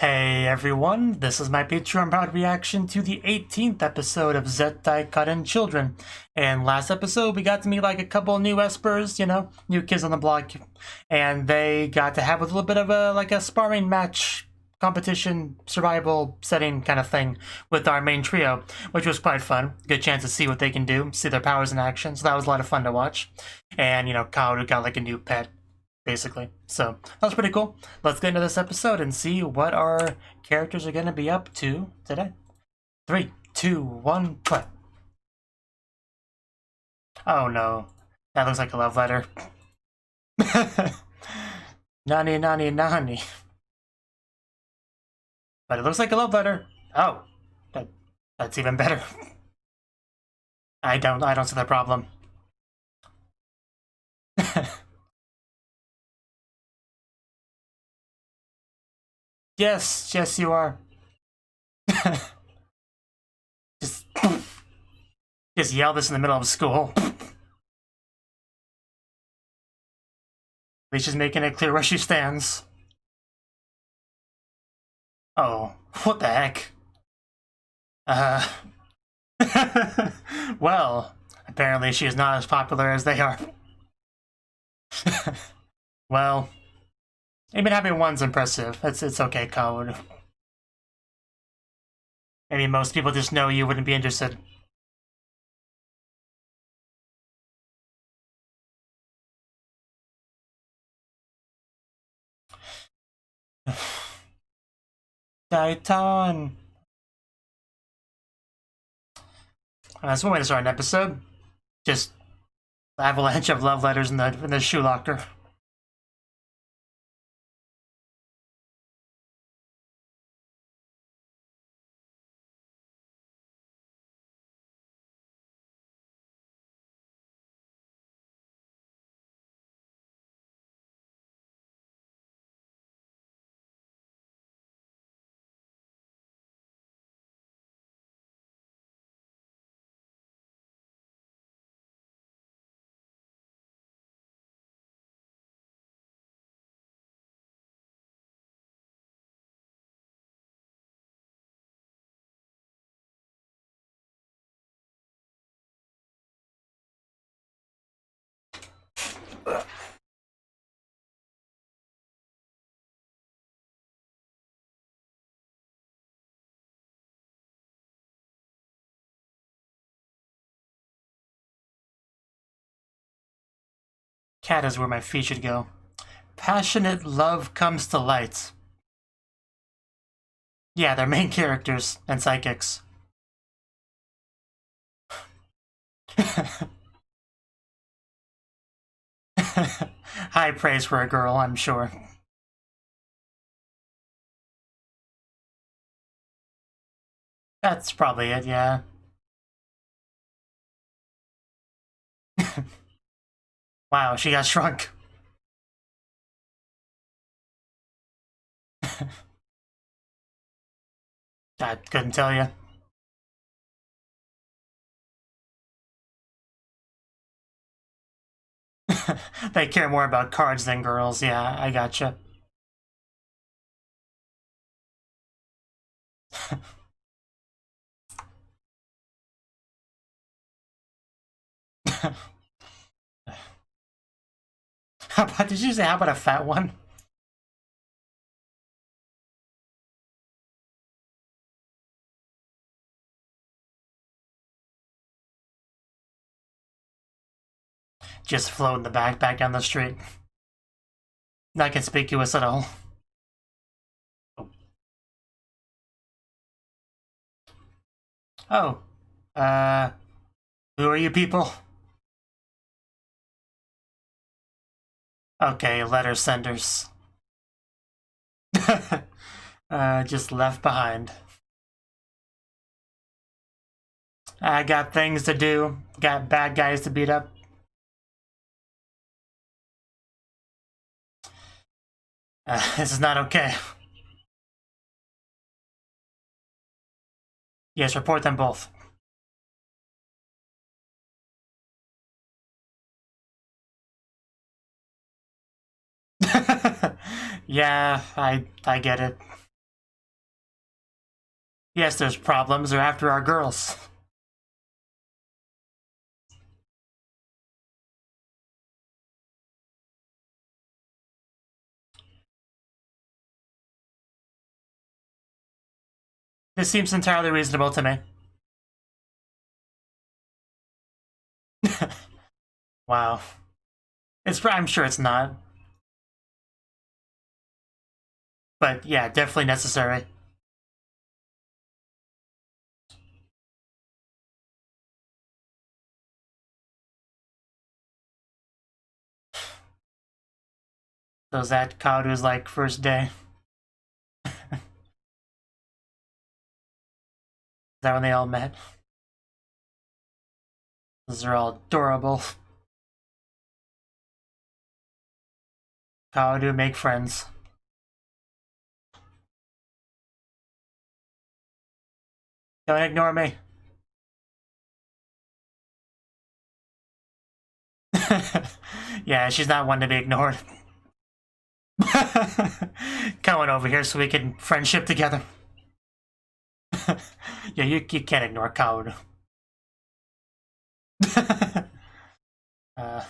Hey everyone, this is my Patreon proud reaction to the 18th episode of Zettai Karen Children. And last episode we got to meet like a couple new espers, you know, new kids on the block. And they got to have a little bit of a sparring match competition survival setting kind of thing with our main trio, which was quite fun. Good chance to see what they can do, see their powers in action. So that was a lot of fun to watch. And you know, Kyuu got like a new pet, basically. So that was pretty cool. Let's get into this episode and see what our characters are going to be up to today. 3, 2, 1, play. Oh no, that looks like a love letter. Nani, nani, nani. But it looks like a love letter. Oh, that's even better. I don't see the problem. Yes, you are. just yell this in the middle of school. At least she's making it clear where she stands. Oh, what the heck? Well, apparently she is not as popular as they are. Well, even having one's impressive. It's okay, Code. Maybe most people just know you wouldn't be interested. Titan. That's one way to start an episode. Just avalanche of love letters in the shoe locker. Cat is where my feet should go. Passionate love comes to light. Yeah, they're main characters and psychics. High praise for a girl, I'm sure. That's probably it, yeah. Wow, she got shrunk. I couldn't tell you. They care more about cards than girls, yeah, I gotcha. Did you say how about a fat one? Just floating the backpack down the street. Not conspicuous at all. Oh. Who are you people? Okay, letter senders. Just left behind. I got things to do. Got bad guys to beat up. This is not okay. Yes, report them both. Yeah, I get it. Yes, there's problems. They're after our girls. This seems entirely reasonable to me. Wow. I'm sure it's not. But yeah, definitely necessary. So is that Kaudu's like first day? Is that when they all met? Those are all adorable. Kaudu make friends. Don't ignore me. Yeah, she's not one to be ignored. Come on over here so we can friendship together. Yeah, you can't ignore Kaudu. uh,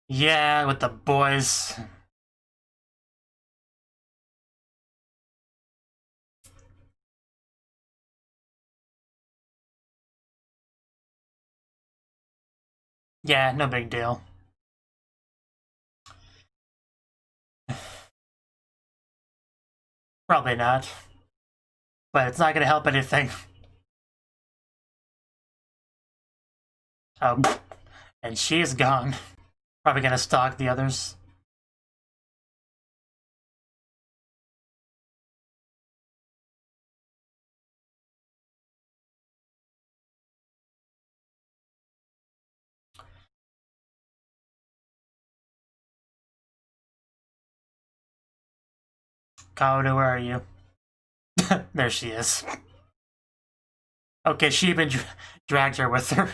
yeah, with the boys. Yeah, no big deal. Probably not. But it's not gonna help anything. And she's gone. Probably gonna stalk the others. Kaudu, where are you? There she is. Okay, she even dragged her with her.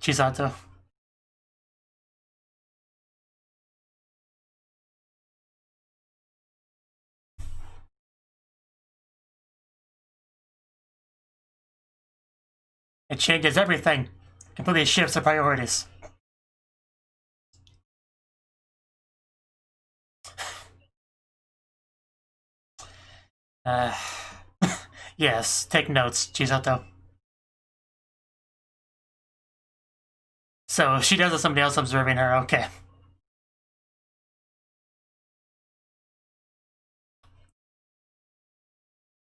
Chisato. It changes everything. Completely shifts the priorities. Uh, yes, take notes, Chisato. So she does have somebody else observing her, okay.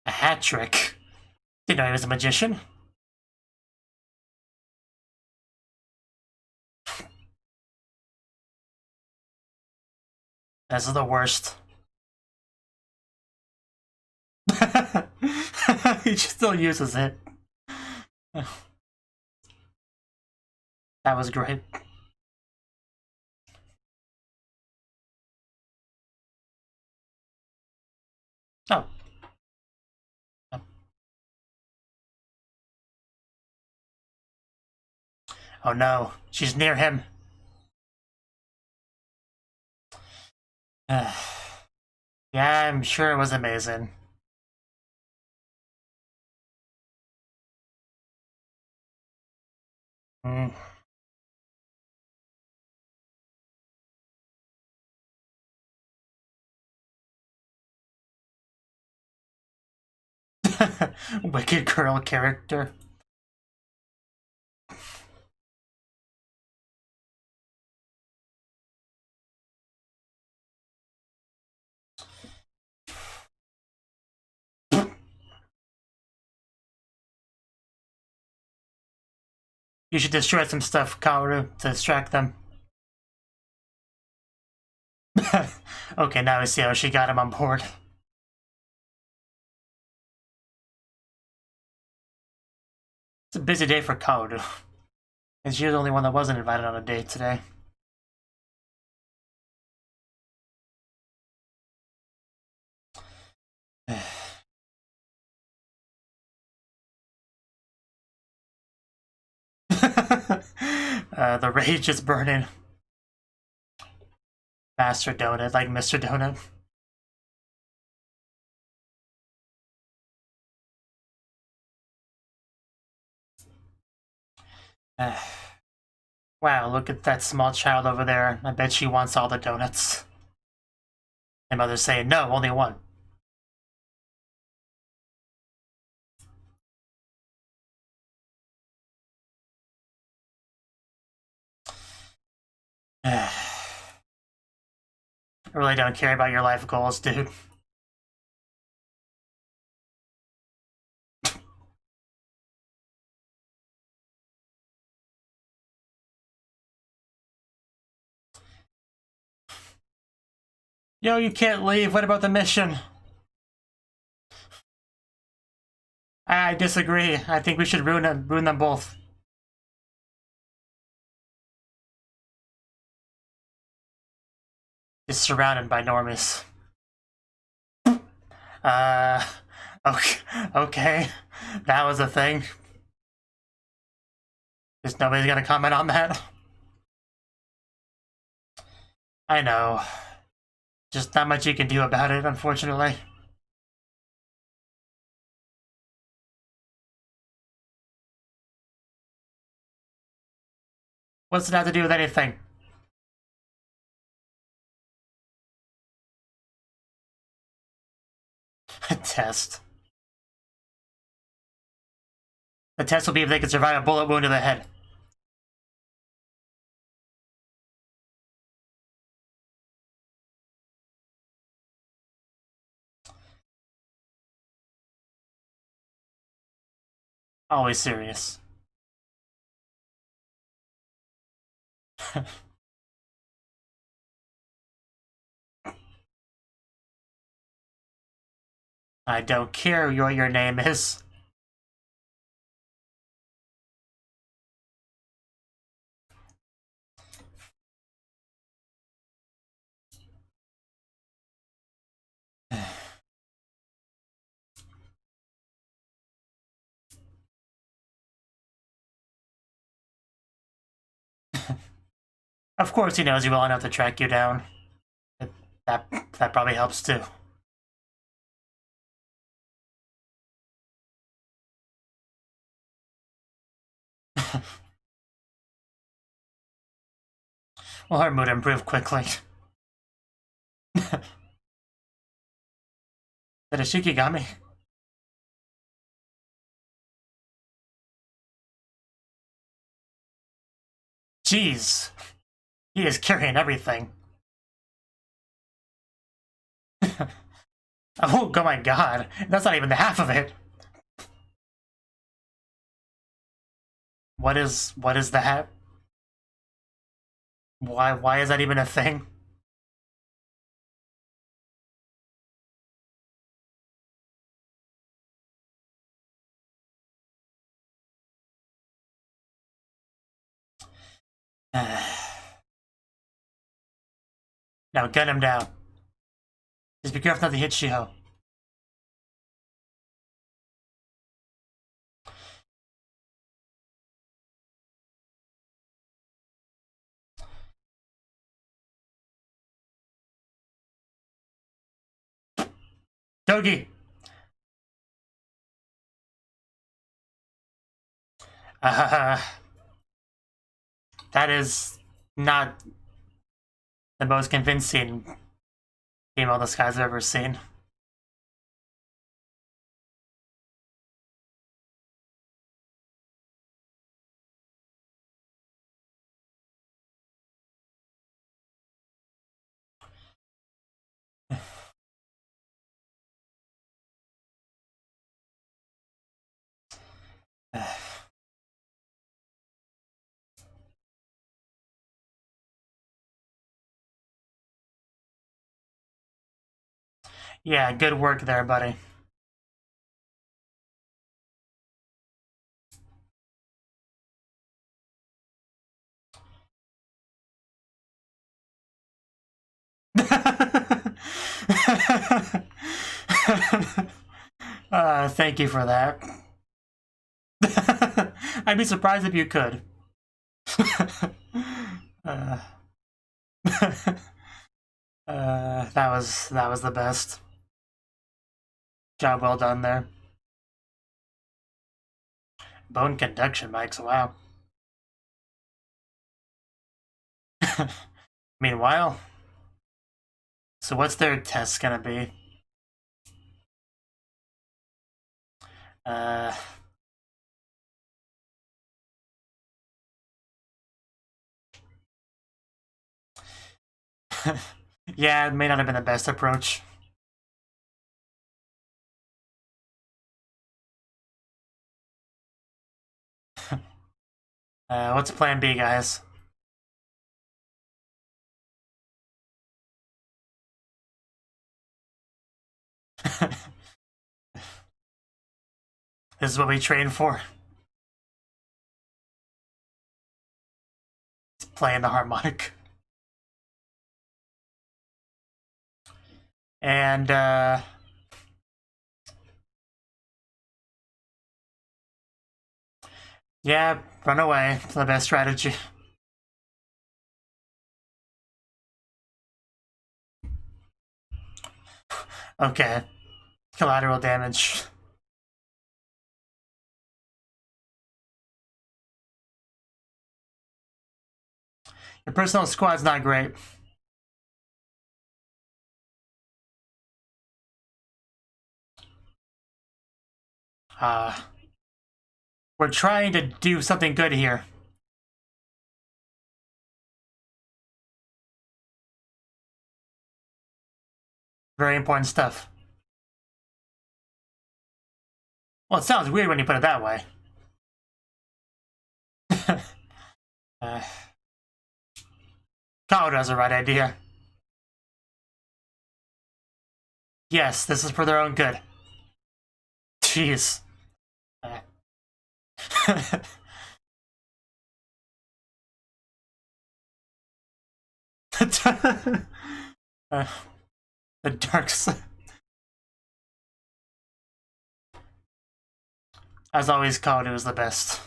A hat trick. Didn't know he was a magician. This is the worst. He still uses it. That was great. Oh. Oh no, she's near him. Yeah, I'm sure it was amazing. Mm. Wicked girl character. You should destroy some stuff, Kaoru, to distract them. Okay, now we see how she got him on board. It's a busy day for Kaoru. And she was the only one that wasn't invited on a date today. The rage is burning. Master Donut, like Mr. Donut. Wow, look at that small child over there. I bet she wants all the donuts. And mother's saying, no, only one. I really don't care about your life goals, dude. Yo, you can't leave. What about the mission? I disagree. I think we should ruin them both. Is surrounded by normies. Okay. That was a thing. Just nobody's gonna comment on that. I know. Just not much you can do about it, unfortunately. What's it have to do with anything? A test. The test will be if they can survive a bullet wound to the head. Always serious. I don't care what your name is. Of course he knows you well enough to track you down. That probably helps too. Well, her mood improved quickly. That a Shikigami. Jeez. He is carrying everything. Oh my god. That's not even the half of it. What is the hat? Why is that even a thing? Now gun him down. Just be careful not to hit Shiho. Dogi! That is not the most convincing female disguise I've ever seen. Yeah, good work there, buddy. Thank you for that. I'd be surprised if you could. That was the best. Job well done there. Bone conduction mics, wow. Meanwhile, so what's their test gonna be? Yeah, it may not have been the best approach. What's plan B, guys? This is what we train for. It's playing the harmonic. And, yeah, run away. It's the best strategy. Okay. Collateral damage. Your personal squad's not great. We're trying to do something good here. Very important stuff. Well, it sounds weird when you put it that way. Claud has the right idea. Yes, this is for their own good. Jeez. The dark side. As always, Claud was the best.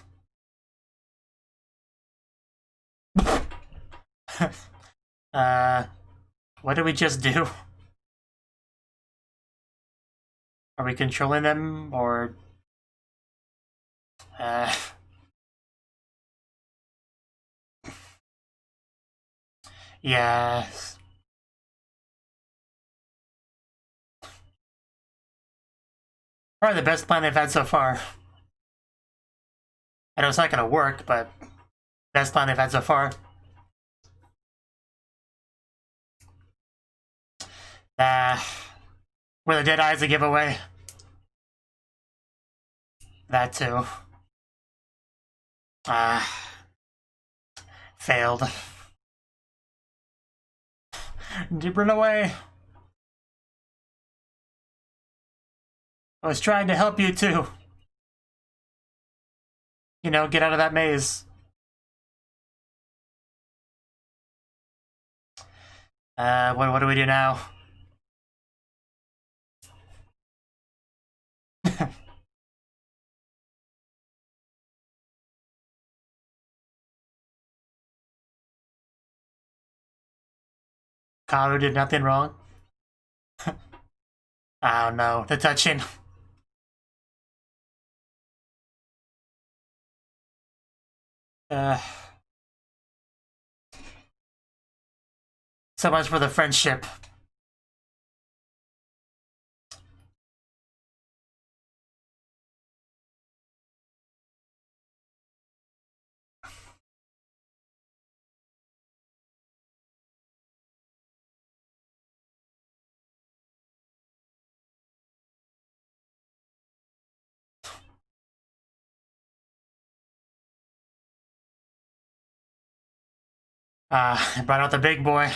What did we just do? Are we controlling them, or... Yeah. Probably the best plan they've had so far. I know it's not gonna work, but best plan they've had so far. Were the dead eyes a giveaway? That too. Failed. Did run away. I was trying to help you too. You know, get out of that maze. What do we do now? Karu did nothing wrong. Oh no, the touching. So much for the friendship. Brought out the big boy.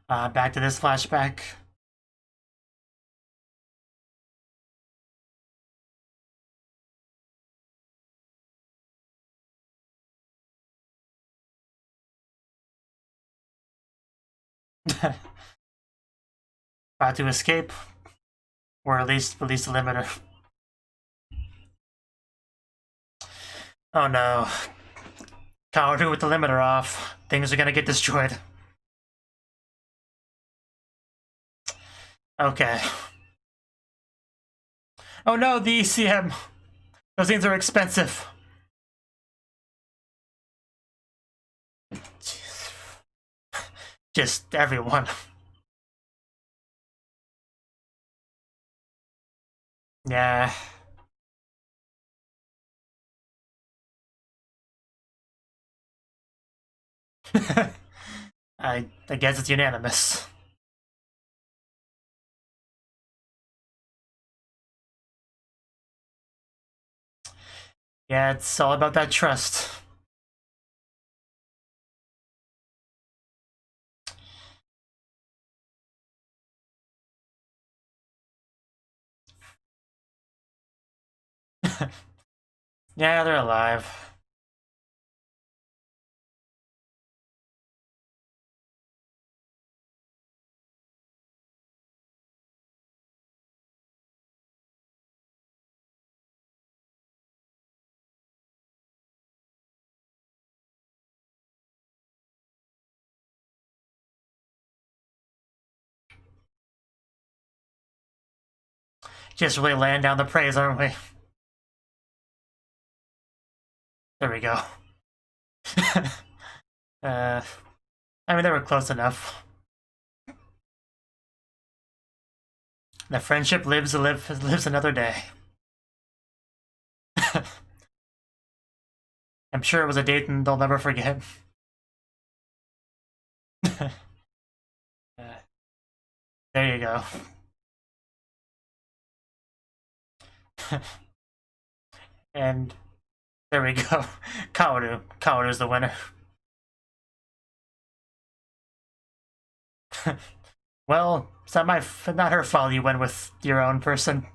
Back to this flashback. Try to escape, or at least release the limiter. Oh no. Kaoru with the limiter off. Things are gonna get destroyed. Okay. Oh no, the ECM. Those things are expensive. Just everyone. Yeah. I guess it's unanimous. Yeah, it's all about that trust. Yeah, they're alive. Just really laying down the praise, aren't we? There we go. I mean, they were close enough. The friendship lives another day. I'm sure it was a date and they'll never forget. There you go. And there we go. Kaoru's the winner. Well, it's not her fault you went with your own person.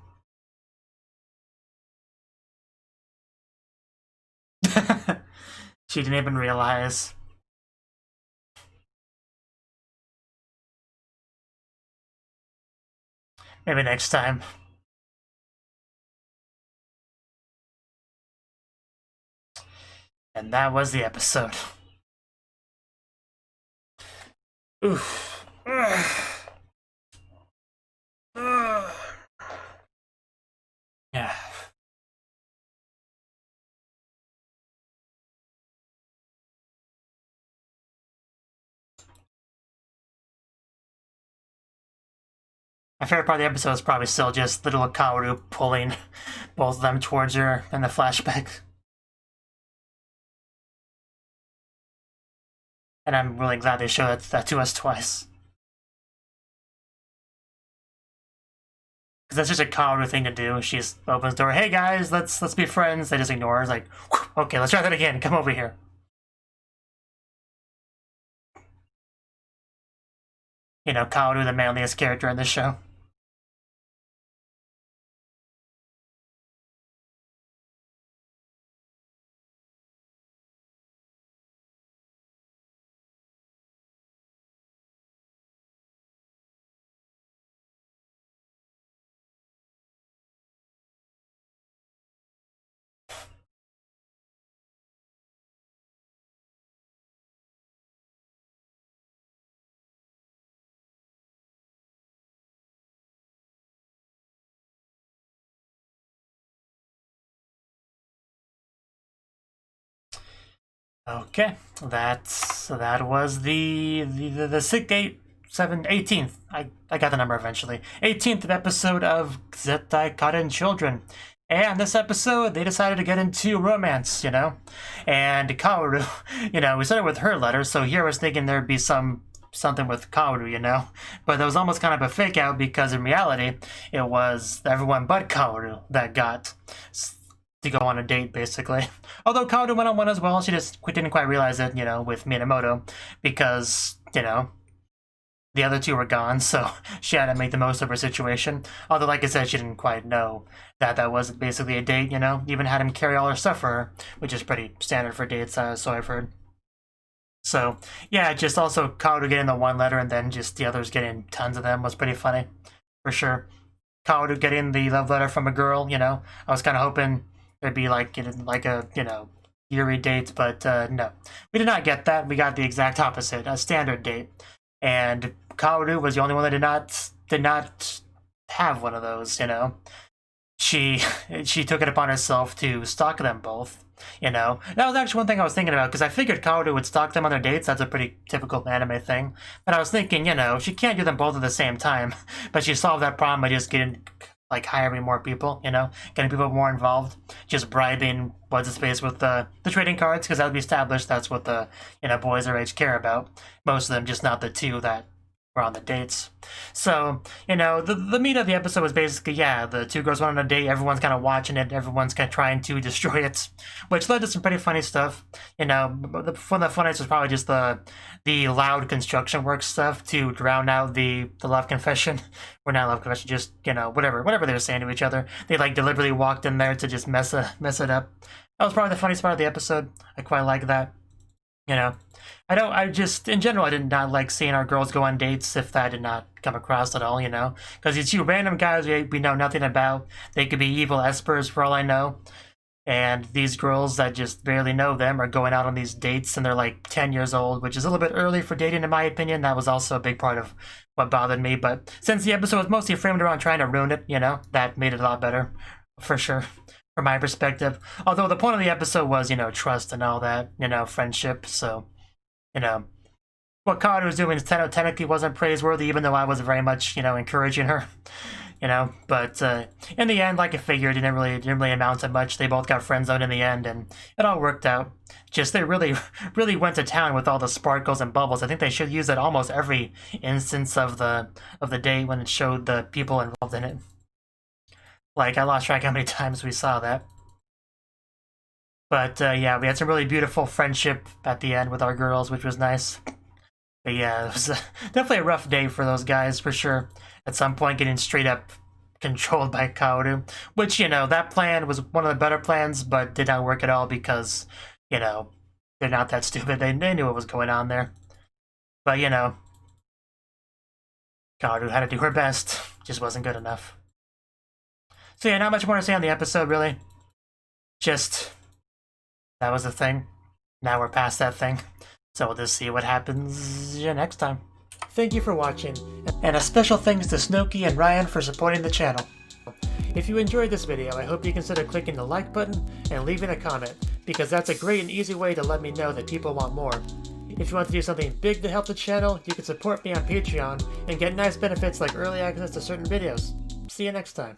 She didn't even realize. Maybe next time. And that was the episode. Oof. Yeah. My favorite part of the episode is probably still just little Kaoru pulling both of them towards her in the flashback. And I'm really glad they showed that to us twice. Because that's just a Kaoru thing to do. She just opens the door, hey guys, let's be friends. They just ignore her. It's like, okay, let's try that again. Come over here. You know, Kaoru, the manliest character in this show. Okay, that was the 18th. I got the number eventually. 18th episode of Zettai Karen Children. And this episode, they decided to get into romance, you know? And Kaoru, you know, we started with her letter, so here I was thinking there'd be something with Kaoru, you know? But it was almost kind of a fake out because in reality, it was everyone but Kaoru that got to go on a date, basically. Although Kaoru went on one as well, she just didn't quite realize it, you know, with Minamoto, because, you know, the other two were gone, so she had to make the most of her situation. Although, like I said, she didn't quite know that that was basically a date, you know? Even had him carry all her stuff for her, which is pretty standard for dates, so I've heard. So, yeah, just also Kaoru getting the one letter and then just the others getting tons of them was pretty funny, for sure. Kaoru getting the love letter from a girl, you know. I was kind of hoping there'd be like a, you know, Yuri date, but no. We did not get that. We got the exact opposite, a standard date. And Kaoru was the only one that did not have one of those, you know. She took it upon herself to stalk them both. You know, that was actually one thing I was thinking about, because I figured Kaoru would stalk them on their dates. That's a pretty typical anime thing. But I was thinking, you know, she can't do them both at the same time. But she solved that problem by just getting, like, hiring more people, you know, getting people more involved, just bribing what's his face with the trading cards, because that would be established. That's what the, you know, boys our age care about. Most of them, just not the two that were on the dates. So, you know, the meat of the episode was basically, yeah, the two girls went on a date, everyone's kind of watching it, everyone's kind of trying to destroy it, which led to some pretty funny stuff. You know, one of the funniest was probably just the loud construction work stuff to drown out the love confession. Or not love confession, just, you know, whatever they were saying to each other. They, like, deliberately walked in there to just mess it up. That was probably the funniest part of the episode. I quite like that. You know, I just, in general, I did not like seeing our girls go on dates if that did not come across at all, you know? Because these two random guys we know nothing about. They could be evil espers for all I know. And these girls that just barely know them are going out on these dates, and they're like 10 years old, which is a little bit early for dating in my opinion. That was also a big part of what bothered me. But since the episode was mostly framed around trying to ruin it, you know, that made it a lot better, for sure. From my perspective. Although the point of the episode was, you know, trust and all that, you know, friendship. So, you know, what Kaoru was doing technically wasn't praiseworthy, even though I was very much, you know, encouraging her, you know. But in the end, like I figured, it didn't really amount to much. They both got friend zoned in the end, and it all worked out. Just they really went to town with all the sparkles and bubbles. I think they should use it almost every instance of the day when it showed the people involved in it. Like, I lost track how many times we saw that. But, yeah, we had some really beautiful friendship at the end with our girls, which was nice. But, yeah, it was definitely a rough day for those guys, for sure. At some point, getting straight up controlled by Kaoru. Which, you know, that plan was one of the better plans, but did not work at all because, you know, they're not that stupid. They knew what was going on there. But, you know, Kaoru had to do her best. Just wasn't good enough. So yeah, not much more to say on the episode, really. Just, that was the thing. Now we're past that thing. So we'll just see what happens next time. Thank you for watching, and a special thanks to Cnouki and Ryan for supporting the channel. If you enjoyed this video, I hope you consider clicking the like button and leaving a comment, because that's a great and easy way to let me know that people want more. If you want to do something big to help the channel, you can support me on Patreon and get nice benefits like early access to certain videos. See you next time.